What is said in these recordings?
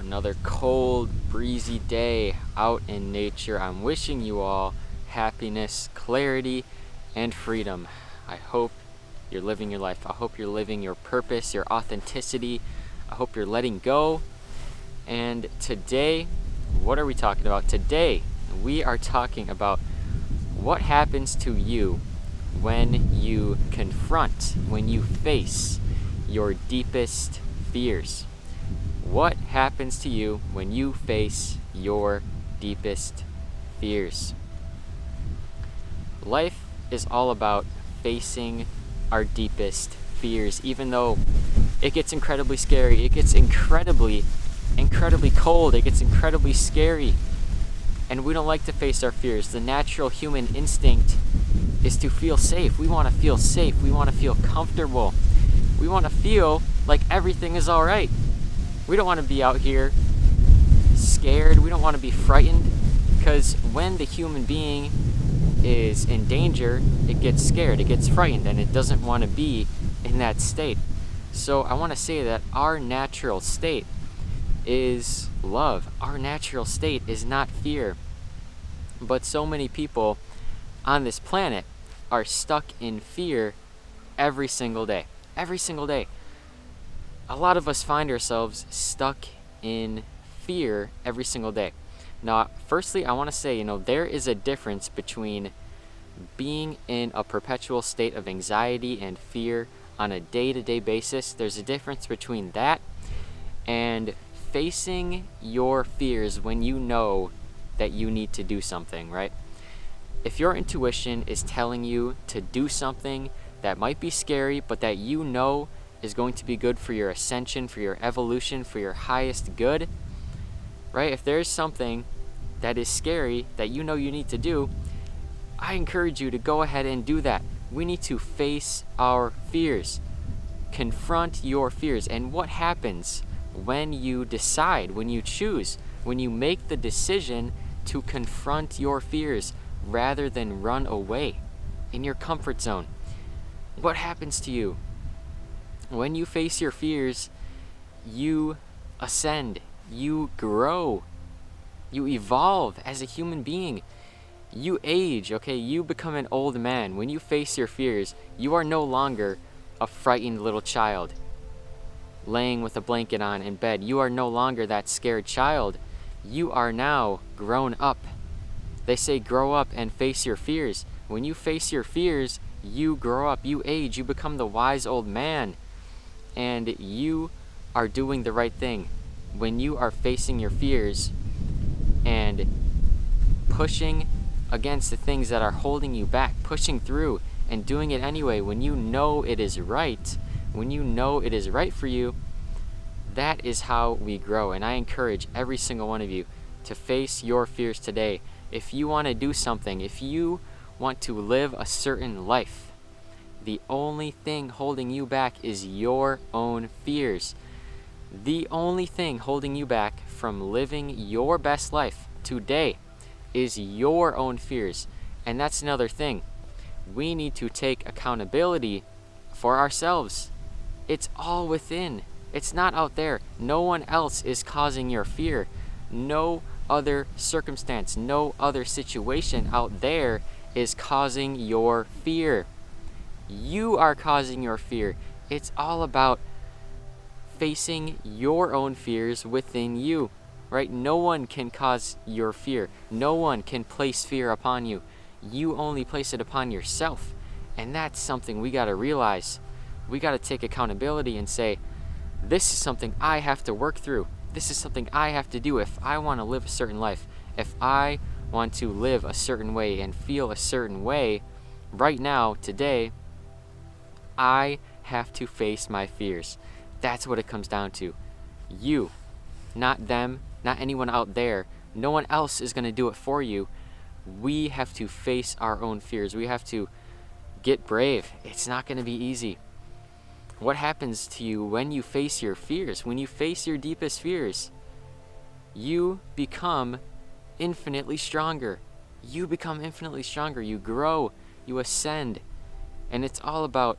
Another cold, breezy day out in nature. I'm wishing you all happiness, clarity, and freedom. I hope you're living your life. I hope you're living your purpose, your authenticity. I hope you're letting go. And today, what are we talking about? Today, we are talking about what happens to you when you confront, when you face your deepest fears. What happens to you when you face your deepest fears? Life is all about facing our deepest fears, even though it gets incredibly scary. It gets incredibly cold. It gets incredibly scary. And we don't like to face our fears. The natural human instinct is to feel safe. We want to feel safe. We want to feel comfortable. We want to feel like everything is all right. We don't want to be out here scared. We don't want to be frightened, because when the human being is in danger, it gets scared, it gets frightened, and it doesn't want to be in that state. So I want to say that our natural state is love. Our natural state is not fear. But so many people on this planet are stuck in fear every single day. Every single day. A lot of us find ourselves stuck in fear every single day. Now, firstly, I want to say, there is a difference between being in a perpetual state of anxiety and fear on a day-to-day basis. There's a difference between that and facing your fears when you know that you need to do something, right? If your intuition is telling you to do something that might be scary, but that you know is going to be good for your ascension, for your evolution, for your highest good, right? If there's something that is scary that you know you need to do, I encourage you to go ahead and do that. We need to face our fears. Confront your fears. And what happens when you decide, when you choose, when you make the decision to confront your fears rather than run away in your comfort zone? What happens to you? When you face your fears, you ascend, you grow, you evolve as a human being. You age, okay? You become an old man. When you face your fears, you are no longer a frightened little child laying with a blanket on in bed. You are no longer that scared child. You are now grown up. They say grow up and face your fears. When you face your fears, you grow up, you age, you become the wise old man. And you are doing the right thing. When you are facing your fears and pushing against the things that are holding you back, pushing through and doing it anyway, when you know it is right, when you know it is right for you, that is how we grow. And I encourage every single one of you to face your fears today. If you want to do something, if you want to live a certain life, the only thing holding you back is your own fears. The only thing holding you back from living your best life today is your own fears. And that's another thing. We need to take accountability for ourselves. It's all within. It's not out there. No one else is causing your fear. No other circumstance, no other situation out there is causing your fear. You are causing your fear. It's all about facing your own fears within you, right? No one can cause your fear. No one can place fear upon you. You only place it upon yourself. And that's something we got to realize. We got to take accountability and say, this is something I have to work through. This is something I have to do if I want to live a certain life. If I want to live a certain way and feel a certain way right now, today, I have to face my fears. That's what it comes down to. You, not them, not anyone out there. No one else is going to do it for you. We have to face our own fears. We have to get brave. It's not going to be easy. What happens to you when you face your fears? When you face your deepest fears, you become infinitely stronger. You become infinitely stronger. You grow. You ascend. And it's all about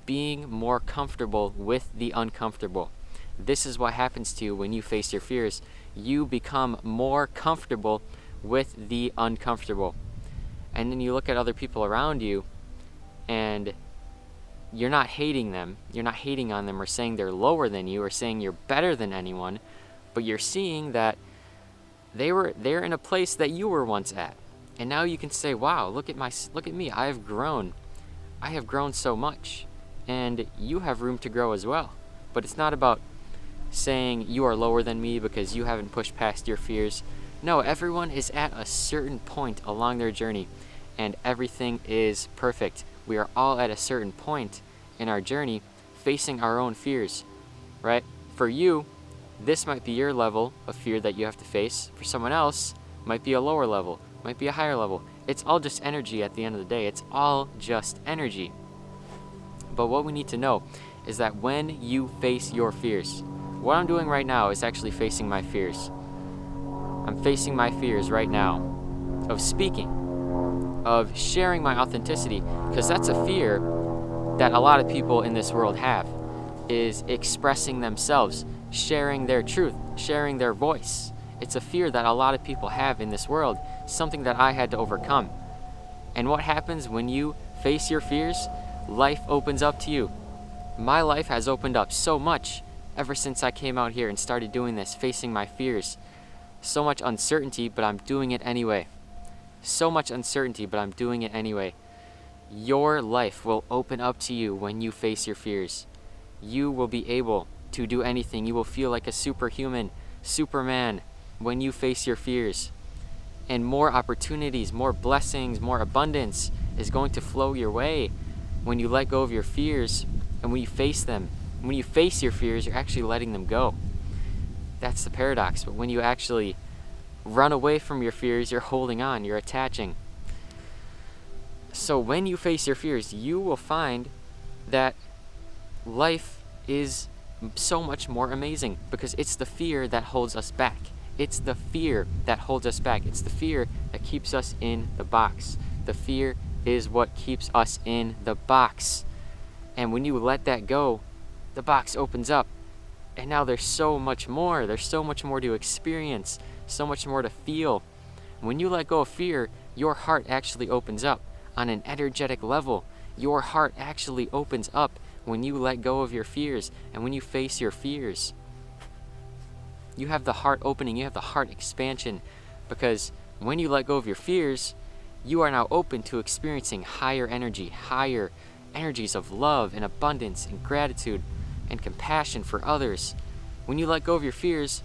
being more comfortable with the uncomfortable. This is what happens to you when you face your fears. You become more comfortable with the uncomfortable. And then you look at other people around you, and you're not hating them. You're not hating on them or saying they're lower than you or saying you're better than anyone, but you're seeing that they're in a place that you were once at. And now you can say, wow, look at me. I have grown. I have grown so much. And you have room to grow as well. But it's not about saying you are lower than me because you haven't pushed past your fears. No, everyone is at a certain point along their journey, and everything is perfect. We are all at a certain point in our journey facing our own fears, right? For you, this might be your level of fear that you have to face. For someone else, might be a lower level, might be a higher level. It's all just energy at the end of the day. It's all just energy. But what we need to know is that when you face your fears, what I'm doing right now is actually facing my fears. I'm facing my fears right now of speaking, of sharing my authenticity, because that's a fear that a lot of people in this world have, is expressing themselves, sharing their truth, sharing their voice. It's a fear that a lot of people have in this world, something that I had to overcome. And what happens when you face your fears? Life opens up to you. My life has opened up so much ever since I came out here and started doing this, facing my fears. So much uncertainty, but I'm doing it anyway. So much uncertainty, but I'm doing it anyway. Your life will open up to you when you face your fears. You will be able to do anything. You will feel like a superhuman, Superman, when you face your fears. And more opportunities, more blessings, more abundance is going to flow your way when you let go of your fears and when you face them. When you face your fears, you're actually letting them go. That's the paradox. But when you actually run away from your fears, you're holding on, you're attaching. So when you face your fears, you will find that life is so much more amazing, because it's the fear that holds us back. It's the fear that holds us back. It's the fear that keeps us in the box. The fear is what keeps us in the box. And when you let that go, the box opens up. And now there's so much more. There's so much more to experience, so much more to feel. When you let go of fear, your heart actually opens up on an energetic level. Your heart actually opens up when you let go of your fears and when you face your fears. You have the heart opening, you have the heart expansion, because when you let go of your fears, you are now open to experiencing higher energy, higher energies of love and abundance and gratitude and compassion for others. When you let go of your fears,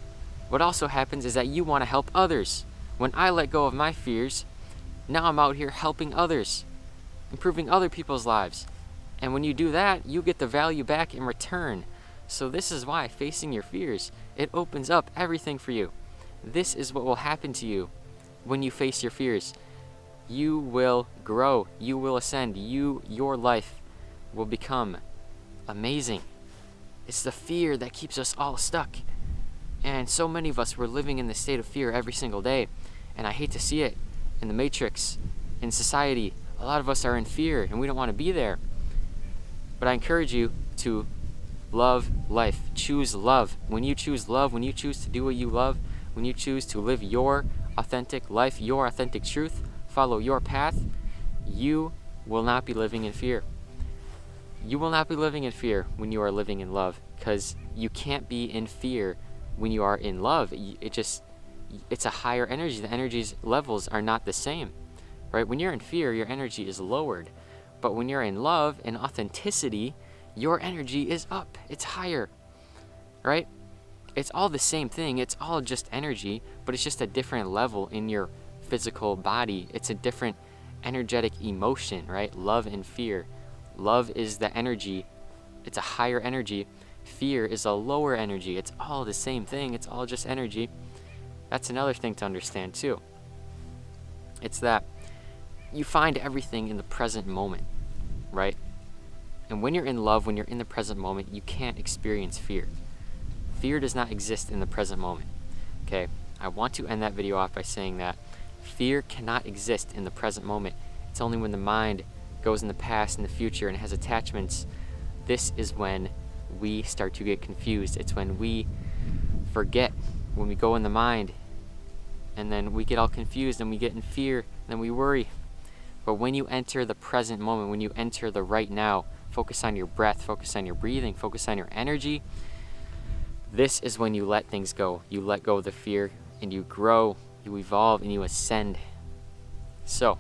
what also happens is that you want to help others. When I let go of my fears, now I'm out here helping others, improving other people's lives. And when you do that, you get the value back in return. So this is why facing your fears, it opens up everything for you. This is what will happen to you when you face your fears. You will grow, you will ascend, your life will become amazing. It's the fear that keeps us all stuck. And so many of us, we're living in this state of fear every single day. And I hate to see it in the matrix, in society. A lot of us are in fear and we don't want to be there. But I encourage you to love life. Choose love. When you choose love, when you choose to do what you love, when you choose to live your authentic life, your authentic truth, follow your path, you will not be living in fear. You will not be living in fear when you are living in love, because you can't be in fear when you are in love. It's a higher energy. The energy's levels are not the same, right? When you're in fear, your energy is lowered. But when you're in love and authenticity, your energy is up. It's higher, right? It's all the same thing. It's all just energy, but it's just a different level in your physical body. It's a different energetic emotion, right? Love and fear. Love is the energy. It's a higher energy. Fear is a lower energy. It's all the same thing. It's all just energy. That's another thing to understand too. It's that you find everything in the present moment, right? And when you're in love, when you're in the present moment, you can't experience fear. Fear does not exist in the present moment. Okay, I want to end that video off by saying that fear cannot exist in the present moment. It's only when the mind goes in the past and the future and has attachments. This is when we start to get confused. It's when we forget, when we go in the mind, and then we get all confused and we get in fear, and then we worry. But when you enter the present moment, when you enter the right now, focus on your breath, focus on your breathing, focus on your energy, this is when you let things go. You let go of the fear and you grow, you evolve, and you ascend. So,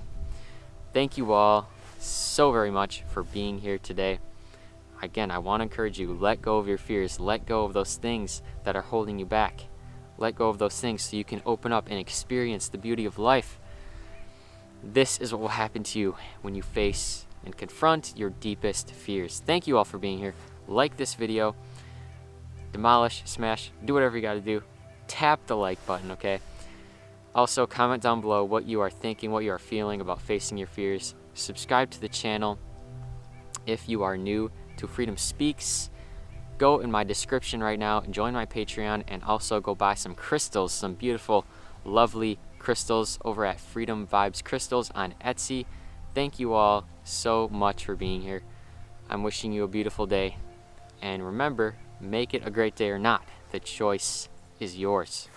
thank you all so very much for being here today. Again, I want to encourage you, let go of your fears, let go of those things that are holding you back. Let go of those things so you can open up and experience the beauty of life. This is what will happen to you when you face and confront your deepest fears. Thank you all for being here. Like this video, demolish, smash, do whatever you got to do. Tap the like button, okay? Also, comment down below what you are thinking, what you are feeling about facing your fears. Subscribe to the channel if you are new to Freedom Speaks. Go in my description right now and join my Patreon, and also go buy some crystals, some beautiful, lovely crystals over at Freedom Vibes Crystals on Etsy. Thank you all so much for being here. I'm wishing you a beautiful day, and remember, make it a great day or not. The choice is yours.